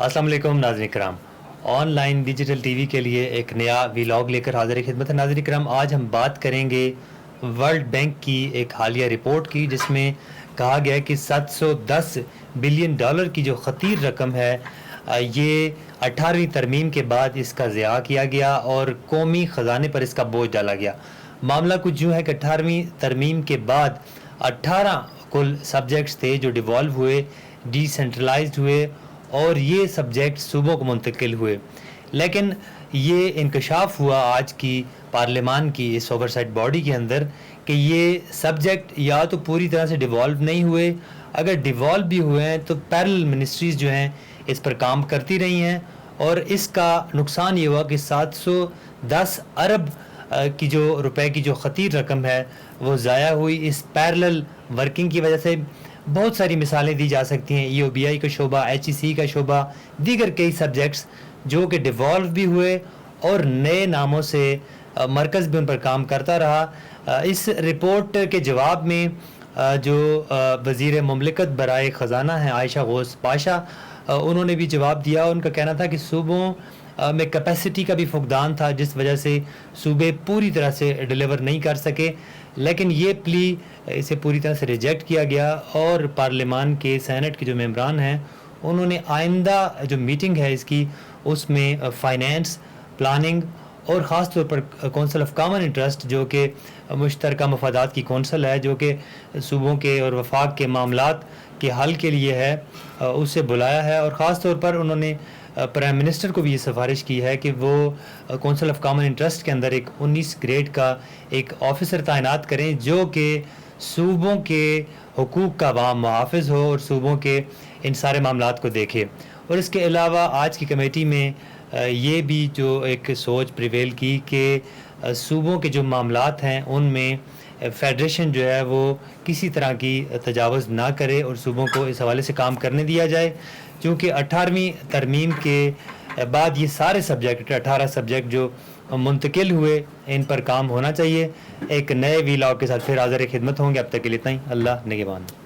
السلام علیکم ناظرین کرام، on line digital T V کے لیے ایک نیا ویلاگ لے کر حاضر خدمت ہے۔ ناظرین کرام، آج ہم بات کریں گے ورلڈ بینک کی ایک حالیہ رپورٹ کی، جس میں کہا گیا ہے کہ $710 بلین کی جو خطیر رقم ہے، یہ 18ویں ترمیم کے بعد اس کا ضیاع کیا گیا اور قومی خزانے پر اس کا بوجھ ڈالا گیا۔ معاملہ کچھ یوں ہے کہ 18ویں ترمیم کے بعد 18 کل سبجیکٹس تھے جو ڈیوالو ہوئے، ڈی سینٹرلائزڈ ہوئے اور یہ سبجیکٹ صوبوں کو منتقل ہوئے، لیکن یہ انکشاف ہوا آج کی پارلیمان کی اس اوورسائٹ باڈی کے اندر کہ یہ سبجیکٹ یا تو پوری طرح سے ڈیوالو نہیں ہوئے، اگر ڈیوالو بھی ہوئے ہیں تو پیرل منسٹریز جو ہیں اس پر کام کرتی رہی ہیں، اور اس کا نقصان یہ ہوا کہ 710 ارب کی جو روپے کی جو خطیر رقم ہے وہ ضائع ہوئی۔ اس پیرلل ورکنگ کی وجہ سے بہت ساری مثالیں دی جا سکتی ہیں، ای او بی آئی کا شعبہ، ایچ ای سی کا شعبہ، دیگر کئی سبجیکٹس جو کہ ڈیوالو بھی ہوئے اور نئے ناموں سے مرکز بھی ان پر کام کرتا رہا۔ اس رپورٹ کے جواب میں جو وزیر مملکت برائے خزانہ ہیں عائشہ غوث پاشا، انہوں نے بھی جواب دیا۔ ان کا کہنا تھا کہ صوبوں میں کیپیسٹی کا بھی فقدان تھا، جس وجہ سے صوبے پوری طرح سے ڈیلیور نہیں کر سکے، لیکن یہ پلی اسے پوری طرح سے ریجیکٹ کیا گیا، اور پارلیمان کے سینٹ کے جو ممبران ہیں انہوں نے آئندہ جو میٹنگ ہے اس کی، اس میں فائنینس، پلاننگ اور خاص طور پر کونسل آف کامن انٹرسٹ جو کہ مشترکہ مفادات کی کونسل ہے، جو کہ صوبوں کے اور وفاق کے معاملات کے حل کے لیے ہے، اسے بلایا ہے، اور خاص طور پر انہوں نے پرائم منسٹر کو بھی یہ سفارش کی ہے کہ وہ کونسل آف کامن انٹرسٹ کے اندر ایک 19 گریڈ کا ایک آفیسر تعینات کریں جو کہ صوبوں کے حقوق کا عوام محافظ ہو اور صوبوں کے ان سارے معاملات کو دیکھے۔ اور اس کے علاوہ آج کی کمیٹی میں یہ بھی جو ایک سوچ پریویل کی کہ صوبوں کے جو معاملات ہیں ان میں فیڈریشن جو ہے وہ کسی طرح کی تجاوز نہ کرے اور صوبوں کو اس حوالے سے کام کرنے دیا جائے، چونکہ 18ویں ترمیم کے بعد یہ سارے سبجیکٹ 18 سبجیکٹ جو منتقل ہوئے ان پر کام ہونا چاہیے۔ ایک نئے ویلاگ کے ساتھ پھر حاضر خدمت ہوں گے، اب تک کے لیے اتنا ہی۔ اللہ نگہبان۔